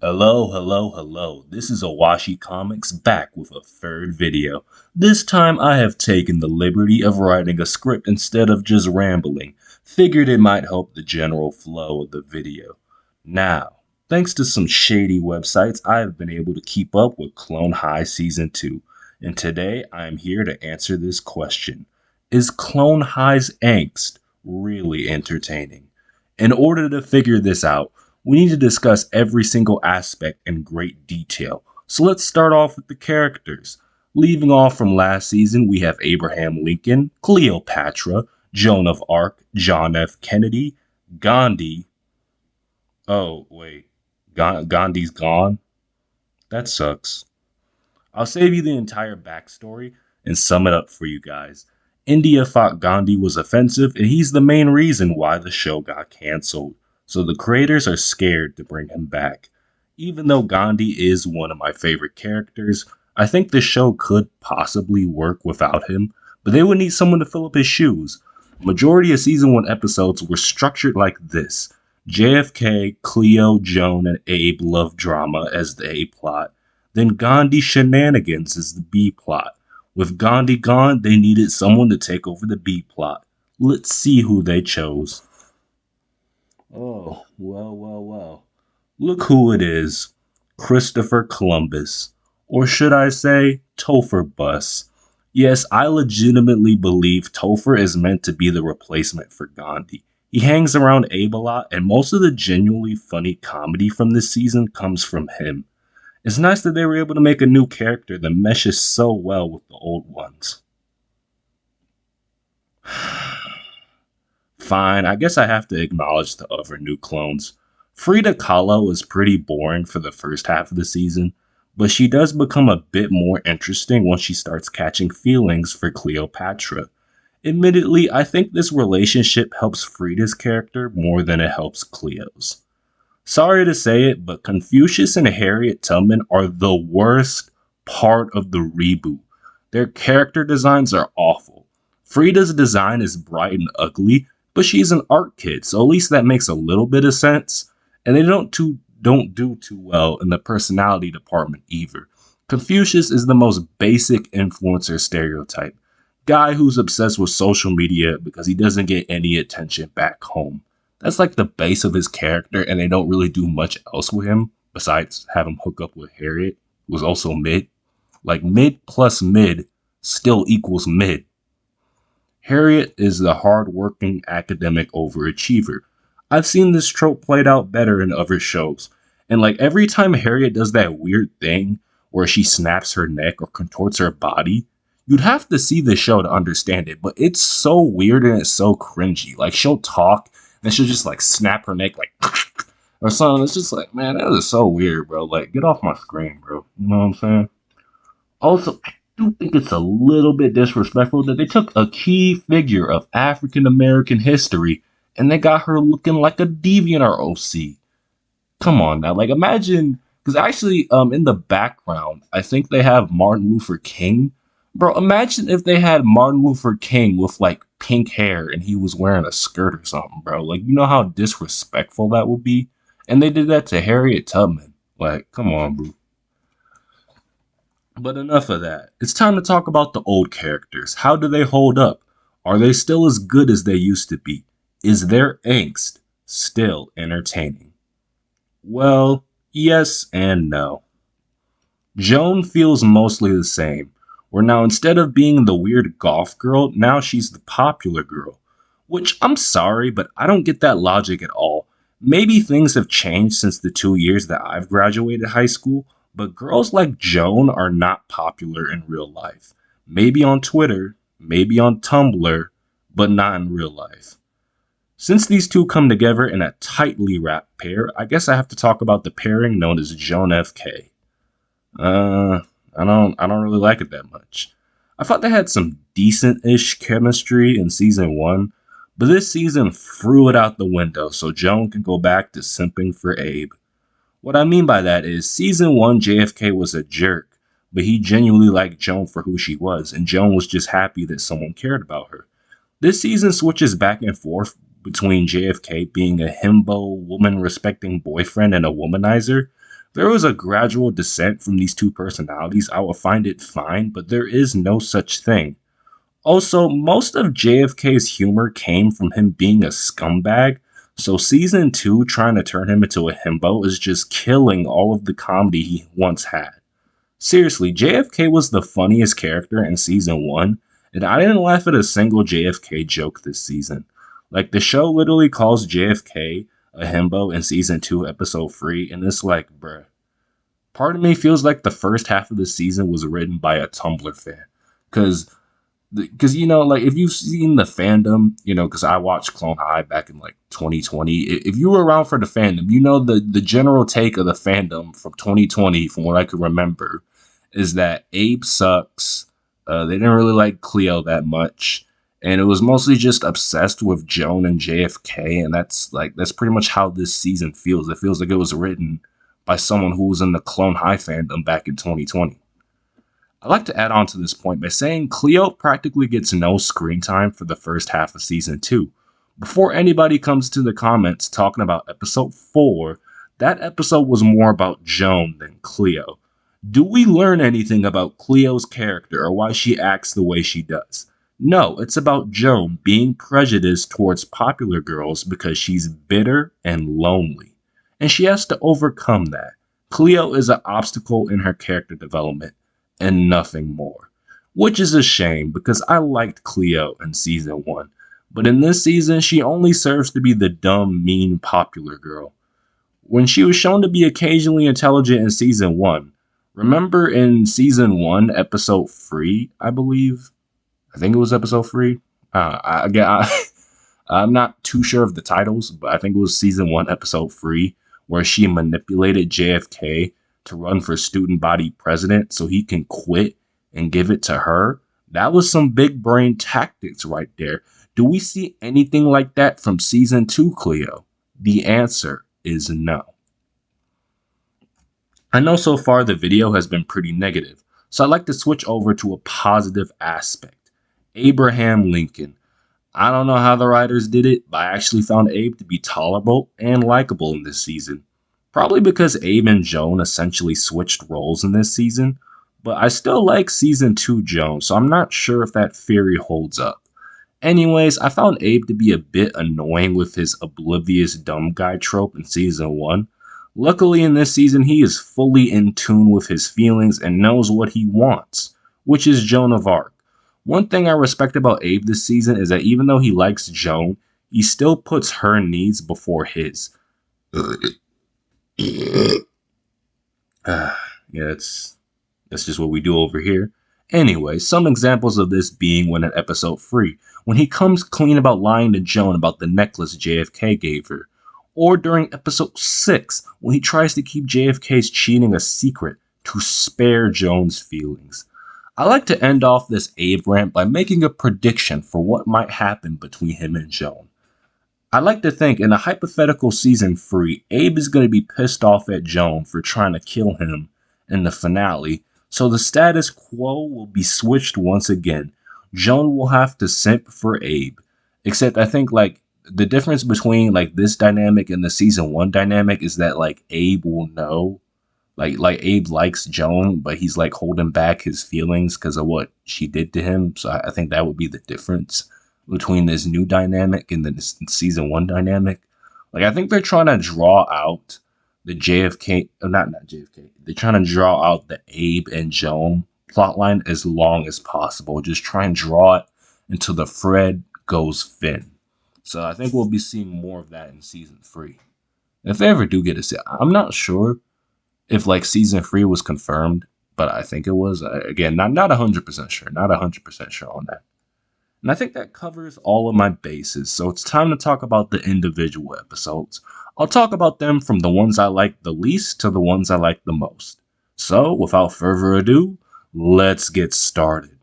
Hello, hello, hello. This is Owashicomix back with a third video. This time I have taken the liberty of writing a script instead of just rambling. Figured it might help the general flow of the video. Now, thanks to some shady websites, I have been able to keep up with Clone High Season 2. And today I am here to answer this question. Is Clone High's angst really entertaining? In order to figure this out, we need to discuss every single aspect in great detail. So let's start off with the characters. Leaving off from last season, we have Abraham Lincoln, Cleopatra, Joan of Arc, John F. Kennedy, Gandhi. Oh, wait. Gandhi's gone? That sucks. I'll save you the entire backstory and sum it up for you guys. India thought Gandhi was offensive, and he's the main reason why the show got cancelled. So the creators are scared to bring him back. Even though Gandhi is one of my favorite characters, I think the show could possibly work without him, but they would need someone to fill up his shoes. Majority of season 1 episodes were structured like this. JFK, Cleo, Joan, and Abe love drama as the A plot. Then Gandhi shenanigans is the B plot. With Gandhi gone, they needed someone to take over the B plot. Let's see who they chose. Oh, well. Look who it is. Christopher Columbus. Or should I say, Topher Bus. Yes, I legitimately believe Topher is meant to be the replacement for Gandhi. He hangs around Abe a lot, and most of the genuinely funny comedy from this season comes from him. It's nice that they were able to make a new character that meshes so well with the old ones. Fine, I guess I have to acknowledge the other new clones. Frida Kahlo is pretty boring for the first half of the season, but she does become a bit more interesting once she starts catching feelings for Cleopatra. Admittedly, I think this relationship helps Frida's character more than it helps Cleo's. Sorry to say it, but Confucius and Harriet Tubman are the worst part of the reboot. Their character designs are awful. Frida's design is bright and ugly, but she's an art kid, so at least that makes a little bit of sense. And they don't do too well in the personality department either. Confucius is the most basic influencer stereotype. Guy who's obsessed with social media because he doesn't get any attention back home. That's like the base of his character, and they don't really do much else with him besides have him hook up with Harriet, who's also mid. Like mid plus mid still equals mid. Harriet is the hard-working academic overachiever. I've seen this trope played out better in other shows. And like every time Harriet does that weird thing where she snaps her neck or contorts her body, you'd have to see the show to understand it, but it's so weird and it's so cringy. Like she'll talk and she'll just like snap her neck like or something. It's just like, man, that is so weird, bro. Like, get off my screen, bro. You know what I'm saying? Also, I do think it's a little bit disrespectful that they took a key figure of African American history and they got her looking like a DeviantArt OC. Come on now, like imagine, because actually, in the background, I think they have Martin Luther King. Bro, imagine if they had Martin Luther King with like pink hair and he was wearing a skirt or something, bro. Like, you know how disrespectful that would be? And they did that to Harriet Tubman. Like, come on, bro. But enough of that. It's time to talk about the old characters. How do they hold up? Are they still as good as they used to be? Is their angst still entertaining? Well, yes and no. Joan feels mostly the same, where now instead of being the weird goth girl, now she's the popular girl. Which, I'm sorry, but I don't get that logic at all. Maybe things have changed since the 2 years that I've graduated high school, but girls like Joan are not popular in real life. Maybe on Twitter, maybe on Tumblr, but not in real life. Since these two come together in a tightly wrapped pair, I guess I have to talk about the pairing known as Joan FK. I don't really like it that much. I thought they had some decent-ish chemistry in season 1, but this season threw it out the window so Joan can go back to simping for Abe. What I mean by that is season 1 JFK was a jerk, but he genuinely liked Joan for who she was, and Joan was just happy that someone cared about her. This season switches back and forth between JFK being a himbo, woman-respecting boyfriend and a womanizer, there was a gradual descent from these two personalities, I would find it fine, but there is no such thing. Also, most of JFK's humor came from him being a scumbag, so season 2 trying to turn him into a himbo is just killing all of the comedy he once had. Seriously, JFK was the funniest character in season 1, and I didn't laugh at a single JFK joke this season. Like, the show literally calls JFK a himbo in season 2, episode 3, and it's like, bruh. Part of me feels like the first half of the season was written by a Tumblr fan. Because like if you've seen the fandom, because I watched Clone High back in like 2020. If you were around for the fandom, the general take of the fandom from 2020, from what I could remember, is that Abe sucks. They didn't really like Cleo that much, and it was mostly just obsessed with Joan and JFK, and that's pretty much how this season feels. It feels like it was written by someone who was in the Clone High fandom back in 2020. I'd like to add on to this point by saying Cleo practically gets no screen time for the first half of season 2. Before anybody comes to the comments talking about episode 4, that episode was more about Joan than Cleo. Do we learn anything about Cleo's character or why she acts the way she does? No, it's about Joan being prejudiced towards popular girls because she's bitter and lonely. And she has to overcome that. Cleo is an obstacle in her character development and nothing more. Which is a shame because I liked Cleo in season 1. But in this season, she only serves to be the dumb, mean, popular girl. When she was shown to be occasionally intelligent in season 1, remember in season 1, episode 3, I believe? I think it was episode 3. I'm not too sure of the titles, but I think it was season 1, episode 3, where she manipulated JFK to run for student body president so he can quit and give it to her. That was some big brain tactics right there. Do we see anything like that from season 2, Cleo? The answer is no. I know so far the video has been pretty negative, so I'd like to switch over to a positive aspect. Abraham Lincoln. I don't know how the writers did it, but I actually found Abe to be tolerable and likable in this season. Probably because Abe and Joan essentially switched roles in this season, but I still like season 2 Joan, so I'm not sure if that theory holds up. Anyways, I found Abe to be a bit annoying with his oblivious dumb guy trope in season 1. Luckily in this season, he is fully in tune with his feelings and knows what he wants, which is Joan of Arc. One thing I respect about Abe this season is that even though he likes Joan, he still puts her needs before his. Yeah, that's just what we do over here. Anyway, some examples of this being when in episode 3, when he comes clean about lying to Joan about the necklace JFK gave her. Or during episode 6, when he tries to keep JFK's cheating a secret to spare Joan's feelings. I like to end off this Abe rant by making a prediction for what might happen between him and Joan. I like to think in a hypothetical season 3, Abe is going to be pissed off at Joan for trying to kill him in the finale, so the status quo will be switched once again. Joan will have to simp for Abe. Except I think the difference between this dynamic and the season 1 dynamic is that Abe will know. Like Abe likes Joan, but he's holding back his feelings because of what she did to him. So I think that would be the difference between this new dynamic and the season 1 dynamic. I think they're trying to draw out the JFK, not JFK. They're trying to draw out the Abe and Joan plotline as long as possible. Just try and draw it until the thread goes thin. So I think we'll be seeing more of that in season 3. If they ever do get a I'm not sure if season 3 was confirmed, but I think it was. Again, not 100% sure. Not 100% sure on that. And I think that covers all of my bases, so it's time to talk about the individual episodes. I'll talk about them from the ones I like the least to the ones I like the most. So, without further ado, let's get started.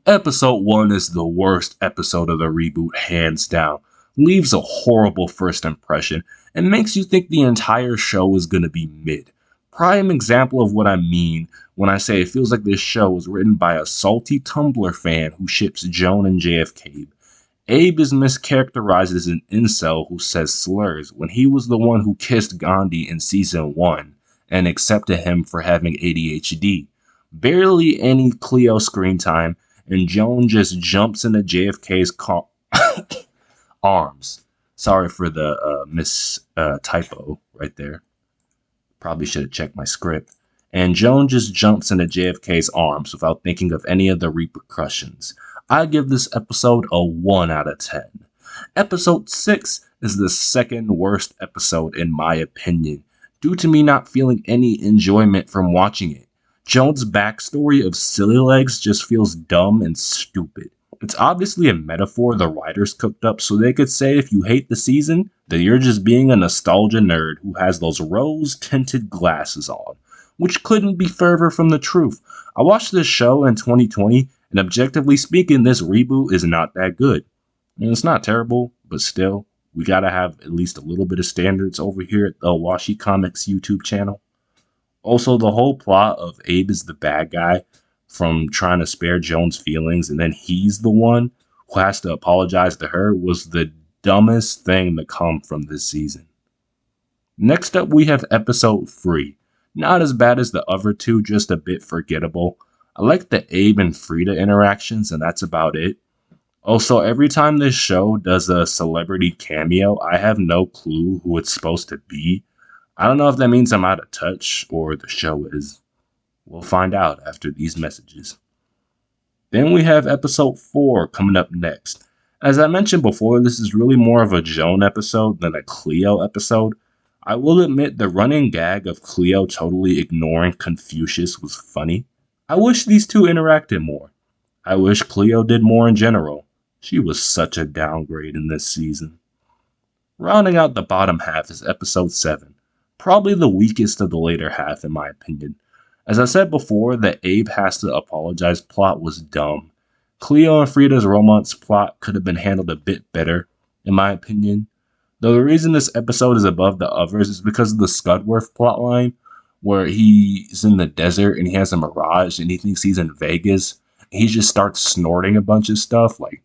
Episode 1 is the worst episode of the reboot, hands down. Leaves a horrible first impression, and makes you think the entire show is gonna be mid. Prime example of what I mean when I say it feels like this show was written by a salty Tumblr fan who ships Joan and JFK. Abe is mischaracterized as an incel who says slurs when he was the one who kissed Gandhi in season 1, and accepted him for having ADHD. Barely any Cleo screen time, and Joan just jumps into JFK's arms. Sorry for the typo right there. Probably should have checked my script. And Joan just jumps into JFK's arms without thinking of any of the repercussions. I give this episode a 1 out of 10. Episode 6 is the second worst episode in my opinion, due to me not feeling any enjoyment from watching it. Joan's backstory of silly legs just feels dumb and stupid. It's obviously a metaphor the writers cooked up so they could say if you hate the season, then you're just being a nostalgia nerd who has those rose-tinted glasses on, which couldn't be further from the truth. I watched this show in 2020, and objectively speaking, this reboot is not that good. And it's not terrible, but still, we gotta have at least a little bit of standards over here at the Owashicomix YouTube channel. Also, the whole plot of Abe is the bad guy from trying to spare Joan's feelings, and then he's the one who has to apologize to her was the dumbest thing to come from this season. Next up, we have episode 3. Not as bad as the other two, just a bit forgettable. I like the Abe and Frida interactions, and that's about it. Also, every time this show does a celebrity cameo, I have no clue who it's supposed to be. I don't know if that means I'm out of touch or the show is. We'll find out after these messages. Then we have episode 4 coming up next. As I mentioned before, this is really more of a Joan episode than a Cleo episode. I will admit the running gag of Cleo totally ignoring Confucius was funny. I wish these two interacted more. I wish Cleo did more in general. She was such a downgrade in this season. Rounding out the bottom half is episode 7. Probably the weakest of the later half in my opinion. As I said before, the Abe has to apologize plot was dumb. Cleo and Frida's romance plot could have been handled a bit better, in my opinion. Though the reason this episode is above the others is because of the Scudworth plotline, where he's in the desert and he has a mirage and he thinks he's in Vegas. And he just starts snorting a bunch of stuff, like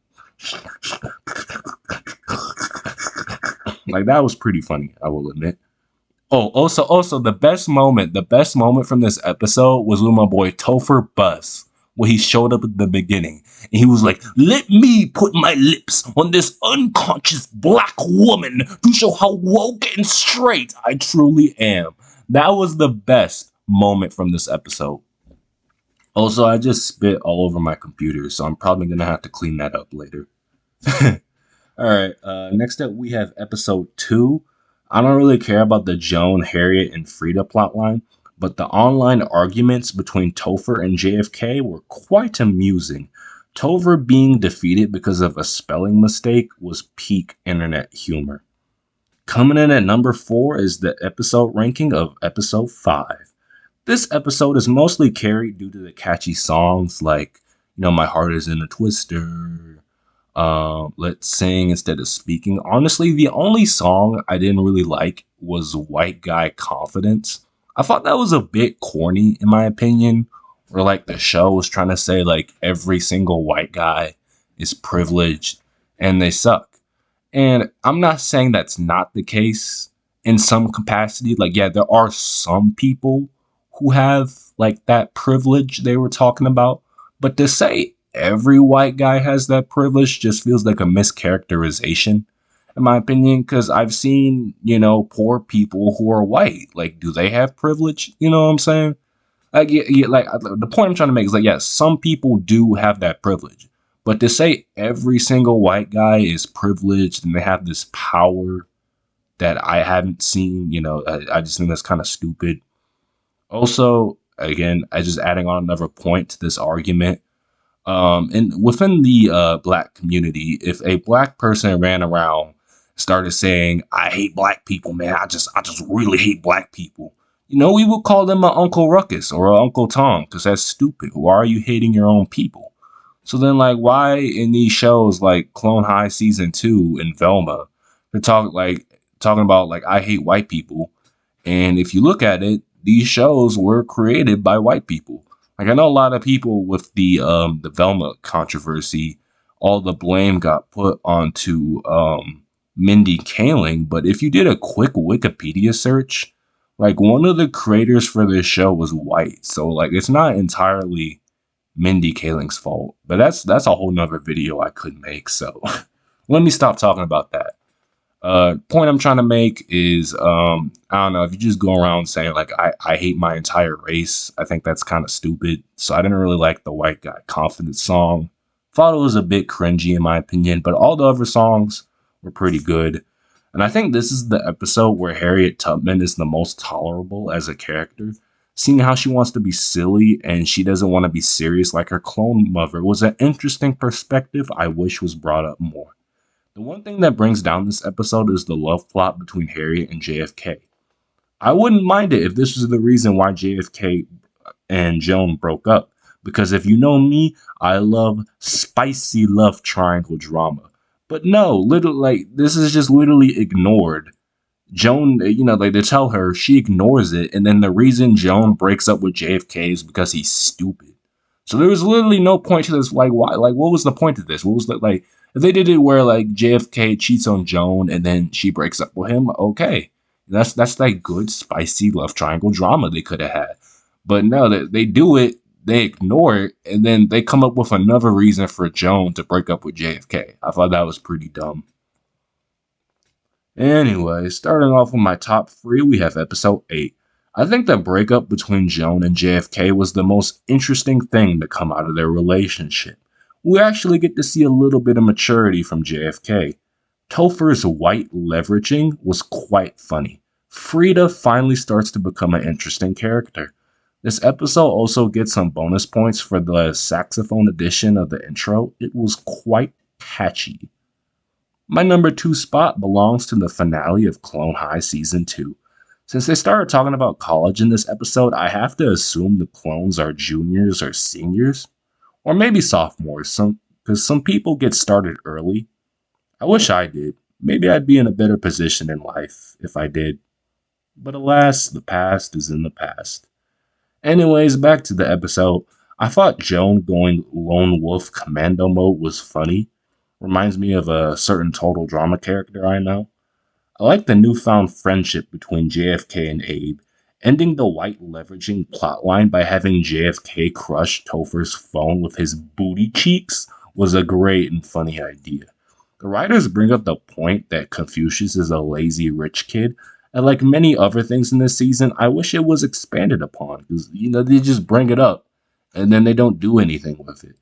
that was pretty funny, I will admit. Oh, also, the best moment from this episode was when my boy Topher Bus, when he showed up at the beginning, and he was like, "Let me put my lips on this unconscious black woman to show how woke and straight I truly am." That was the best moment from this episode. Also, I just spit all over my computer, so I'm probably gonna have to clean that up later. Alright, next up we have episode 2. I don't really care about the Joan, Harriet, and Frida plotline, but the online arguments between Topher and JFK were quite amusing. Topher being defeated because of a spelling mistake was peak internet humor. Coming in at number 4 is the episode ranking of episode 5. This episode is mostly carried due to the catchy songs like, My Heart is in a Twister, Let's Sing Instead of Speaking. Honestly, the only song I didn't really like was White Guy Confidence. I thought that was a bit corny in my opinion, or like the show was trying to say like every single white guy is privileged and they suck. And I'm not saying that's not the case in some capacity. Like, yeah, there are some people who have like that privilege they were talking about, but to say every white guy has that privilege just feels like a mischaracterization, in my opinion, because I've seen, poor people who are white. Like, do they have privilege? You know what I'm saying? Like, the point I'm trying to make is like, yes, some people do have that privilege, but to say every single white guy is privileged and they have this power that I haven't seen, I just think that's kind of stupid. Also, again, I just adding on another point to this argument. And within the black community, if a black person ran around, started saying, "I hate black people, man. I just really hate black people," we would call them an Uncle Ruckus or an Uncle Tom because that's stupid. Why are you hating your own people? So then, like, why in these shows like Clone High Season 2 and Velma, they're talking about like I hate white people, and if you look at it, these shows were created by white people. Like, I know a lot of people with the Velma controversy, all the blame got put onto Mindy Kaling, but if you did a quick Wikipedia search, Like one of the creators for this show was white, so like it's not entirely Mindy Kaling's fault. But that's a whole nother video I could make. So let me stop talking about that. Point I'm trying to make is I don't know, if you just go around saying like I hate my entire race, I think that's kind of stupid. So I didn't really like the White Guy Confidence song. Thought it was a bit cringy in my opinion, but all the other songs were pretty good. And I think this is the episode where Harriet Tubman is the most tolerable as a character. Seeing how she wants to be silly and she doesn't want to be serious like her clone mother was an interesting perspective I wish was brought up more. The one thing that brings down this episode is the love plot between Harriet and JFK. I wouldn't mind it if this was the reason why JFK and Joan broke up. Because if you know me, I love spicy love triangle drama. But no, little like this is just literally ignored. Joan, like they tell her, she ignores it, and then the reason Joan breaks up with JFK is because he's stupid. So there was literally no point to this. Like, why? Like, what was the point of this? What was the like? If they did it where like JFK cheats on Joan and then she breaks up with him, okay, that's like good spicy love triangle drama they could have had. But no, they do it, they ignore it, and then they come up with another reason for Joan to break up with JFK. I thought that was pretty dumb. Anyway, starting off with my top three, we have episode 8. I think the breakup between Joan and JFK was the most interesting thing to come out of their relationship. We actually get to see a little bit of maturity from JFK. Topher's white leveraging was quite funny. Frida finally starts to become an interesting character. This episode also gets some bonus points for the saxophone edition of the intro. It was quite catchy. My number 2 spot belongs to the finale of Clone High Season 2. Since they started talking about college in this episode, I have to assume the clones are juniors or seniors, or maybe sophomores, because some people get started early. I wish I did. Maybe I'd be in a better position in life if I did. But alas, the past is in the past. Anyways, back to the episode. I thought Joan going lone wolf commando mode was funny. Reminds me of a certain total drama character I know. I like the newfound friendship between JFK and Abe. Ending the white leveraging plotline by having JFK crush Topher's phone with his booty cheeks was a great and funny idea. The writers bring up the point that Confucius is a lazy rich kid, and like many other things in this season, I wish it was expanded upon, because, they just bring it up, and then they don't do anything with it.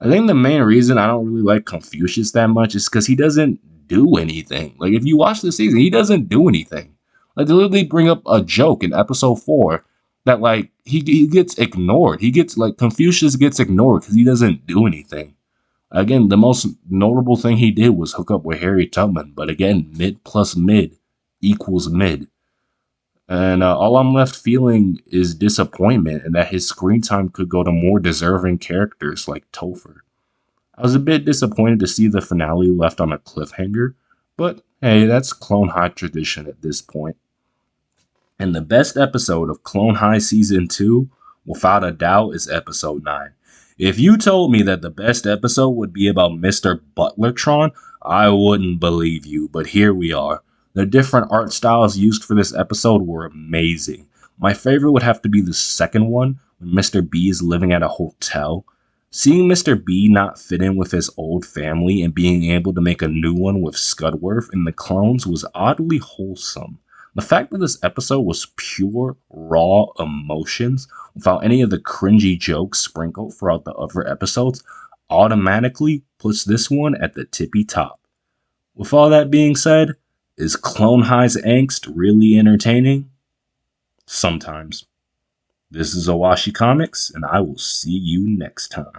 I think the main reason I don't really like Confucius that much is because he doesn't do anything. Like, if you watch the season, he doesn't do anything. Like, they literally bring up a joke in episode 4 that, like, he gets ignored. Confucius gets ignored because he doesn't do anything. Again, the most notable thing he did was hook up with Harry Tubman. But again, mid plus mid equals mid. And all I'm left feeling is disappointment and that his screen time could go to more deserving characters like Topher. I was a bit disappointed to see the finale left on a cliffhanger, but hey, that's Clone High tradition at this point. And the best episode of Clone High Season 2, without a doubt, is episode 9. If you told me that the best episode would be about Mr. Butlertron, I wouldn't believe you, but here we are. The different art styles used for this episode were amazing. My favorite would have to be the second one, when Mr. B is living at a hotel. Seeing Mr. B not fit in with his old family and being able to make a new one with Scudworth and the clones was oddly wholesome. The fact that this episode was pure, raw emotions without any of the cringy jokes sprinkled throughout the other episodes automatically puts this one at the tippy top. With all that being said, is Clone High's Angst really entertaining? Sometimes. This is Owashicomix, and I will see you next time.